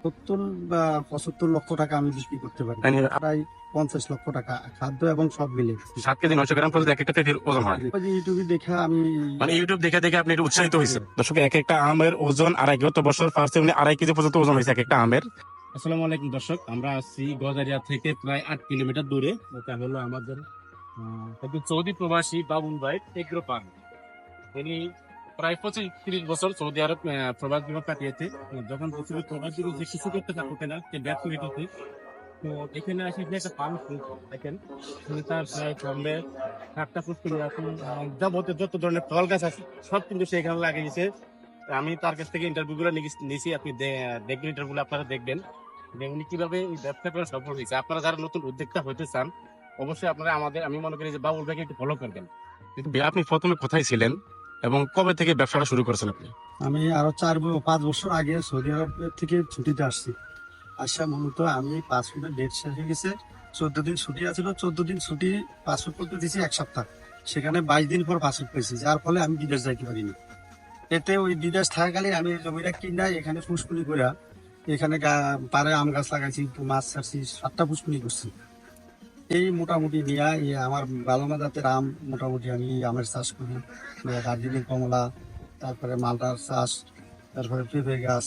70 বা 75 লক্ষ টাকা আমি বিক্রি করতে পারি। মানে প্রায় 50 লক্ষ টাকা খাদ্য এবং সব মিলে। 7 কেজি 900 গ্রাম পর্যন্ত এক একটা পেটির ওজন হয়। ওই যে ইউটিউবে দেখে আমি মানে ইউটিউব দেখে দেখে আপনি একটু উৎসাহিত হয়েছেন। দর্শক, এক একটা আমের ওজন আড়াই, গত বছর ফার্স্টে উনি 2.5 কেজি পর্যন্ত ওজন হয়েছে এক একটা আমের। আসসালামু আলাইকুম দর্শক, আমরা আছি গজারিয়া থেকে প্রায় 8 কিলোমিটার দূরে। এটা হলো আমাদের একজন সৌদি প্রবাসী বাবুল ভাই এগ্রো পার্ক। তিনি প্রায় 25-30 বছর সৌদি আরব প্রবাস জীবন কাটিয়েছে। যখন পৃথিবীর প্রবাস জীবন যে কিছু করতে পারতে না, সে ব্যর্থ হয়েছে। তো এখানে আসি যে একটা পান দেখেন, তিনি তার প্রায় কমবে 7টা পুষ্করি আছে, যাবতীয় যত ধরনের ফল গাছ আছে সব কিন্তু সে এখানে লাগিয়েছে। আমি তার কাছ থেকে ইন্টারভিউ গুলো নিয়েছি, আপনি দেখবেন, ইন্টারভিউ আপনারা দেখবেন যে উনি কিভাবে এই ব্যবসা করে সফল হয়েছে। আপনারা যারা নতুন উদ্যোক্তা হতে চান, অবশ্যই আপনারা আমি মনে করি যে বাবুল ভাইকে একটু ফলো করবেন। কিন্তু আপনি প্রথমে কোথায় ছিলেন এবং কবে থেকে ব্যবসাটা শুরু করেছেন আপনি? আমি আরো 4-5 বছর আগে সৌদি আরব থেকে ছুটিতে আসছি। আসা মূলত আমি পাসপোর্টের ডেট শেষ হয়ে গেছে, 14 দিন ছুটি আছিল। 14 দিন ছুটি পাসপোর্ট করতে দিয়েছি 1 সপ্তাহ, সেখানে 22 দিন পর পাসপোর্ট পেয়েছি, যার ফলে আমি বিদেশ যাইতে পারিনি। এতে ওই বিদেশ থাকাকালীন আমি জমিটা কিনা এখানে পুষ্কুনি করে এখানে পাড়ে আম গাছ লাগাইছি, মাছ ছাড়ছি, 7টা পুষ্কুনি করছি। এই মোটামুটি নিয়ে আমার বালমা জাতের আম মোটামুটি আমি আমের চাষ করি, দার্জিলিং কমলা, তারপরে মালটার চাষ, তারপরে পেঁপে গাছ,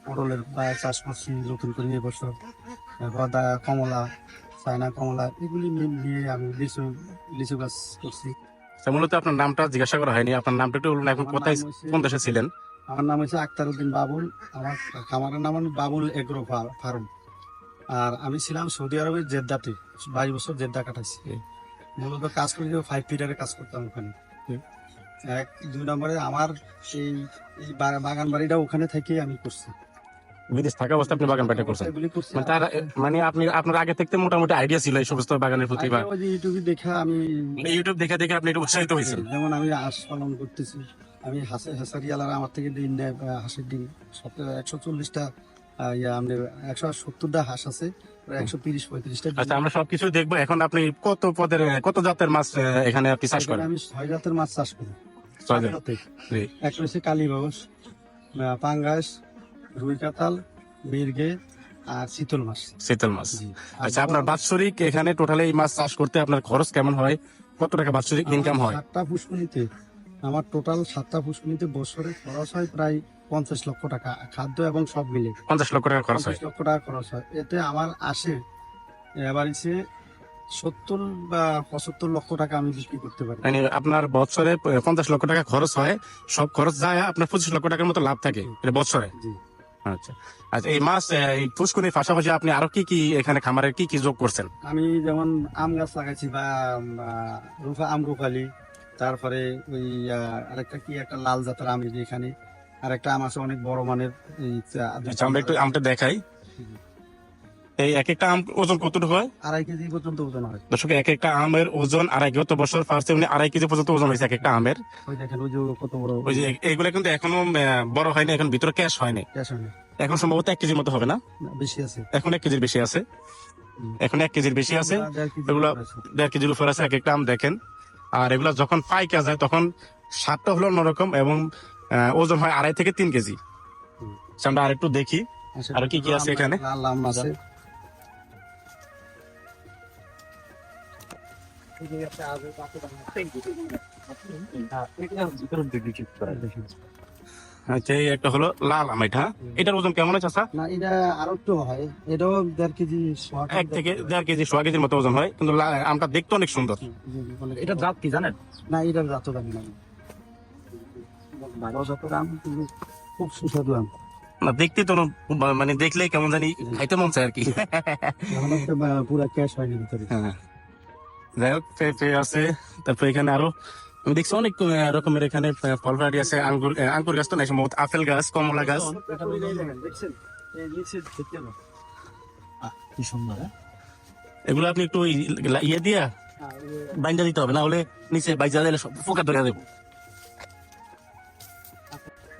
পটলের চাষ করছি নতুন করে এবছর, গদা কমলা, চায়না কমলা, এগুলি নিয়ে আমি লিচু গাছ করছি। মূলত আপনার নামটা জিজ্ঞাসা করা হয়নি, আপনার নামটা একটু বলুন। এখন কোথায়, কোন দেশে ছিলেন? আমার নাম হচ্ছে আক্তার উদ্দিন বাবুল। আমার খামারের নাম হলো বাবুল এগ্রো ফার্ম। আর আমি ছিলাম সৌদি আরবের জেদ্দাতে, 22 বছর জেদ্দা কাটাইছি। মূলত কাজ করি, 5 ফিটারে কাজ করতাম ওখানে। 2 নম্বরে আমার সেই বাগান বাড়িটা ওখানে থেকে আমি করছি। বিদেশ থাকা অবস্থা আপনি বাগান বাড়িটা করছেন? এগুলি করছি। মানে তার মানে আপনি আপনার আগে থেকে মোটামুটি আইডিয়া ছিল এই সমস্ত বাগানের প্রতি, বা ওই যে ইউটিউবে দেখে আমি ইউটিউব দেখে দেখে আপনি একটু উৎসাহিত হয়েছেন? যেমন আমি হাঁস পালন করতেছি। আমি হাঁসারি আলারা আমার থেকে ডিম দেয়, হাঁসের ডিম 140টা, আমাদের 170টা হাঁস আছে, 130-35টা। আচ্ছা, আমরা সবকিছু দেখবো। এখন আপনি কত জাতের মাছ এখানে আপনি চাষ করেন? আমি 6 জাতের মাছ চাষ করি। 6 জাত। জি। একটা হচ্ছে কালীবাউস, পাঙ্গাস, রুই কাতাল, মির্গে আর চিতল মাছ। শীতল মাছ। জি। আচ্ছা, আপনার বাৎসরিক এখানে টোটালি এই মাছ চাষ করতে আপনার খরচ কেমন হয়? কত টাকা বাৎসরিক ইনকাম হয়? 7টা পুষ্করিতে, আমার টোটাল 7টা পুষ্করিতে বছরে খরচ হয় প্রায় 50 লক্ষ টাকা, খাদ্য এবং সব মিলে 50 লক্ষ টাকা খরচ হয়। 50 লক্ষ টাকা খরচ হয়। এতে আমার আসে এবার 70 বা 75 লক্ষ টাকা আমি বিক্রি করতে পারি। মানে আপনার বছরে 50 লক্ষ টাকা খরচ হয়, সব খরচ যায় আপনার 25 লক্ষ টাকার মতো লাভ থাকে এটা বছরে। জি। আচ্ছা আচ্ছা, এই মাছ এই পুষ্করির পাশাপাশি আপনি আরো কি কি এখানে খামারের কি কি যোগ করছেন? আমি যেমন আম গাছ লাগাইছি, বা রুপালি, তারপরে ওই আরেকটা কি একটা লাল জাতের আম, এই যে এখানে আরেকটা আম আছে অনেক বড় মানের। এই আচ্ছা, আমরা একটু আমটা দেখাই। এই এক একটা আম ওজন কতটুকু হয়? 2.5 কেজি পর্যন্ত ওজন হয়। দর্শক, এক একটা আমের ওজন আড়াই, গত বছর ফার্স্টে উনি 2.5 কেজি পর্যন্ত ওজন হয়েছে এক একটা আমের। ওই দেখেন, ওই যে কত বড়। ওই যে এগুলো কিন্তু এখনো বড় হয়নি, এখন ভিতরে ক্যাশ হয়নি। এখন সম্ভবত 1 কেজির মতো হবে না? বেশি আছে, এখন 1 কেজির বেশি আছে। এখন 1 কেজির বেশি আছে। এগুলো 1.5 কেজির উপর আছে এক একটা আম, দেখেন। আর এগুলো যখন পাইকা যায় তখন স্বাদটা হলো অন্যরকম, এবং ওজন হয় 2.5 থেকে 3 কেজি। আমরা আরেকটু দেখি আর কি কি আছে এখানে। লাল আম আছে। আচ্ছা, এই একটা হলো লাল আম। এটার ওজন কেমন আছে? আচ্ছা, না, এটা আরো একটু হয়, এটাও 1.5 কেজি, 1 থেকে 1.5 কেজি, 1.5 কেজির মতো ওজন হয়, কিন্তু আমটা দেখতে অনেক সুন্দর। এটা জাত কি জানেন? না, এটার জাত জানি না। ভালো জাতের আম, কিন্তু খুব সুস্বাদু আম। না, দেখতে তো মানে দেখলে কেমন জানি খাইতে মন চায় আর কি। পুরা ক্যাশ হয়নি ভিতরে। হ্যাঁ, যাই হোক, পেঁপে আছে। তারপর এখানে আরো আমি দেখছি অনেক রকমের এখানে ফল ভ্যারাইটি আছে। আঙ্গুর গাছ তো নাই সম্ভবত, আপেল গাছ, কমলা গাছ। কি সুন্দর। এগুলো আপনি একটু ইয়ে দিয়া বাইন্দা দিতে হবে, না হলে নিচে বাইজা দিলে সব পোকা ধরে দেবো।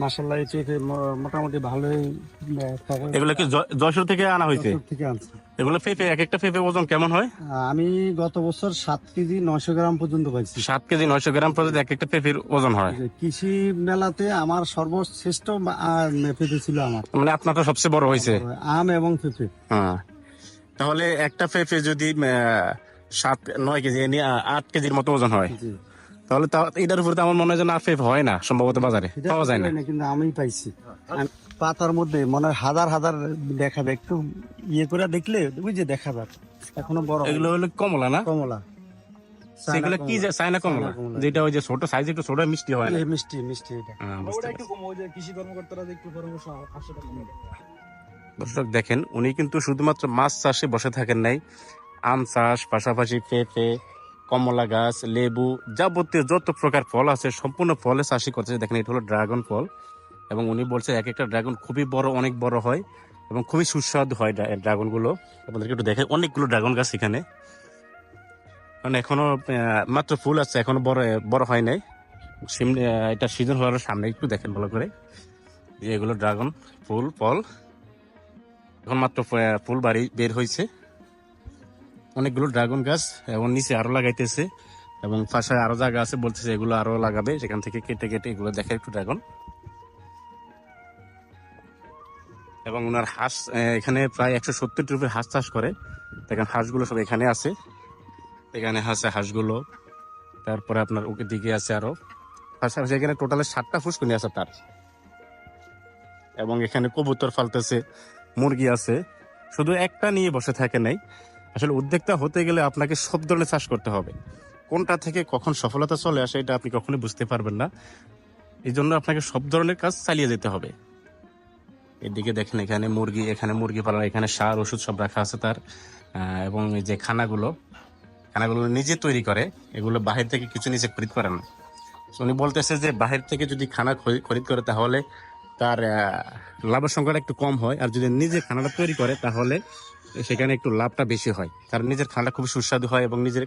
মাশাআল্লাহ এই পেঁপে মোটামুটি ভালোই খবর এগুলো কি যশোর থেকে আনা হয়েছে? যশোর থেকে আনছি। এগুলো পেঁপে এক একটা পেঁপে ওজন কেমন হয়? আমি গত বছর 7 কেজি 900 গ্রাম পর্যন্ত পাইছি। 7 কেজি 900 গ্রাম পর্যন্ত এক একটা পেঁপের ওজন হয়। যে কৃষি মেলাতে আমার সর্বশ্রেষ্ঠ পেঁপে ছিল আমার, মানে আপনারটা সবচেয়ে বড় হয়েছে। আম এবং পেঁপে। হ্যাঁ, তাহলে একটা পেঁপে যদি 7-9 কেজি 8 কেজির মতো ওজন হয়, জি, তাহলে এটার উপরে তো আমার মনে হয় যে আর পেঁপে হয় না, সম্ভবত বাজারে সেটা পাওয়া যায় না। কিন্তু আমি পাইছি। আমি পাতার মধ্যে মনে হয় হাজার হাজার দেখাবে, একটু ইয়ে করে দেখলে ওই যে দেখা যাবে এখনো বড় হয়নি। এগুলো হলো কমলা না? কমলা, সেগুলো কি যে চায়না কমলা, কমলা। যেটা ওই যে ছোট সাইজ, একটু ছোট মিষ্টি হয় না? এই মিষ্টি মিষ্টি এটা। হ্যাঁ, বুঝতে পারছি। কৃষি কর্মকর্তারা একটু পরামর্শ আসে। দর্শক দেখেন, উনি কিন্তু শুধুমাত্র মাছ চাষে বসে থাকেন নাই, আম চাষ, পাশাপাশি পেঁপে, কমলা গাছ, লেবু, যাবতীয় যত প্রকার ফল আছে সম্পূর্ণ ফলের চাষই করতেছে। দেখেন এটা হলো ড্রাগন ফল, এবং উনি বলছে এক একটা ড্রাগন খুবই বড়, অনেক বড় হয় এবং খুবই সুস্বাদু হয় ড্রাগন গুলো। আপনাদেরকে একটু দেখে, অনেকগুলো ড্রাগন গাছ এখানে, কারণ এখনো মাত্র ফুল আছে, এখনো বড় বড় হয় নাই। এটা সিজন হওয়ার সামনে, একটু দেখেন ভালো করে যে এগুলো ড্রাগন ফুল ফল, এখন মাত্র ফুল বাড়ি বের হয়েছে। অনেকগুলো ড্রাগন গাছ এবং নিচে আরো লাগাইতেছে, এবং পাশে আরো জায়গা আছে, বলতেছে এগুলো আরো লাগাবে, সেখান থেকে কেটে কেটে এগুলো দেখে একটু ড্রাগন। এবং ওনার হাঁস এখানে প্রায় 170 রুপে হাঁস চাষ করে। দেখেন হাঁসগুলো সব এখানে আছে, এখানে আছে হাঁসগুলো। তারপরে আপনার ওকে দিকে আছে আরো, পাশাপাশি এখানে টোটালে 7টা ফুসকুনি আছে তার। এবং এখানে কবুতর ফালতেছে, মুরগি আছে, শুধু একটা নিয়ে বসে থাকে নাই। আসলে উদ্যোক্তা হতে গেলে আপনাকে সব ধরনের চাষ করতে হবে, কোনটা থেকে কখন সফলতা চলে আসে এটা আপনি কখনোই বুঝতে পারবেন না। এই জন্য আপনাকে সব ধরনের কাজ চালিয়ে যেতে হবে। এদিকে দেখেন এখানে মুরগি পালন, এখানে সার ওষুধ সব রাখা আছে তার। এবং এই যে খানাগুলো নিজে তৈরি করে, এগুলো বাহির থেকে কিছু নিচে খরিদ করে না। So, উনি বলতেছে যে বাহির থেকে যদি খানা খরিদ করে তাহলে তার লাভের সংখ্যাটা একটু কম হয়, আর যদি নিজে খানাটা তৈরি করে তাহলে সেখানে একটু লাভটা বেশি হয়। কারণ নিজের খানাটা খুব সুস্বাদু হয় এবং নিজের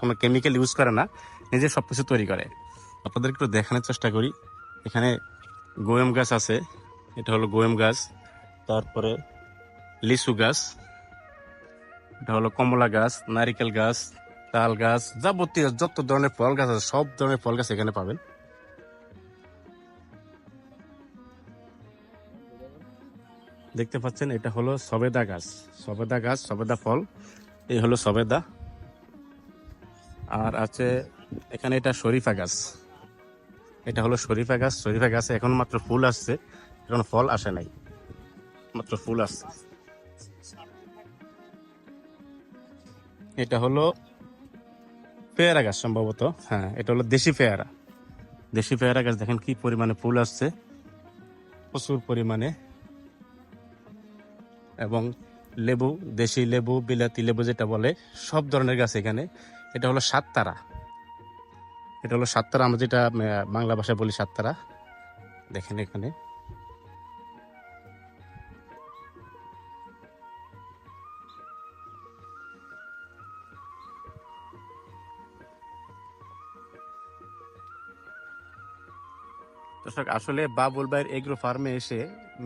কোনো কেমিক্যাল ইউজ করে না, নিজে সবকিছু তৈরি করে। আপনাদের একটু দেখানোর চেষ্টা করি। এখানে গোয়েম গাছ আছে, এটা হলো গোয়েম গাছ। তারপরে লিচু গাছ, এটা হলো কমলা গাছ, নারিকেল গাছ, তাল গাছ, যাবতীয় যত ধরনের ফল গাছ আছে সব ধরনের ফল গাছ এখানে পাবেন। দেখতে পাচ্ছেন এটা হলো সবেদা গাছ, সবেদা ফল, এই হলো সবেদা। আর আছে এখানে এটা শরীফা গাছ, এটা হলো শরীফা গাছে এখন মাত্র ফুল আসছে, এখন ফল আসে নাই, মাত্র ফুল আসছে। এটা হলো পেয়ারা গাছ সম্ভবত, হ্যাঁ এটা হলো দেশি পেয়ারা গাছ। দেখেন কি পরিমাণে ফুল আসছে, প্রচুর পরিমাণে। এবং লেবু, দেশি লেবু, বিলাতি লেবু যেটা বলে, সব ধরনের গাছ এখানে। এটা হলো সাততারা, আমরা যেটা বাংলা ভাষায় বলি সাততারা। দেখেন এখানে দর্শক, আসলে বাবুল ভাইয়ের এগ্রো ফার্মে এসে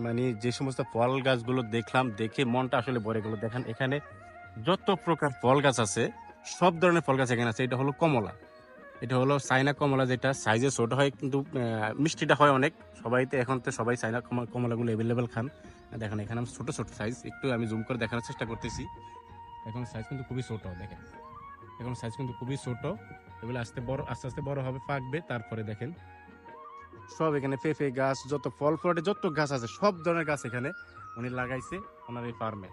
মানে যে সমস্ত ফল গাছগুলো দেখলাম, দেখে মনটা আসলে ভরে গেল। দেখেন এখানে যত প্রকার ফল গাছ আছে, সব ধরনের ফল গাছ এখানে আছে। এটা হলো কমলা, এটা হলো চাইনা কমলা, যেটা সাইজে ছোট হয় কিন্তু মিষ্টিটা হয় অনেক। এখন তো সবাই চাইনা কমলাগুলো অ্যাভেলেবেল খান। দেখেন এখানে ছোট ছোট সাইজ, একটু আমি জুম করে দেখানোর চেষ্টা করতেছি। এখন সাইজ কিন্তু খুবই ছোট, দেখেন এখন সাইজ কিন্তু খুবই ছোট। এগুলো আস্তে আস্তে বড় হবে, পাকবে। তারপরে দেখেন সব এখানে পেঁপে গাছ, যত ফল ফ্রুটে যত গাছ আছে সব ধরনের গাছ এখানে উনি লাগাইছে ওনার এই ফার্মে।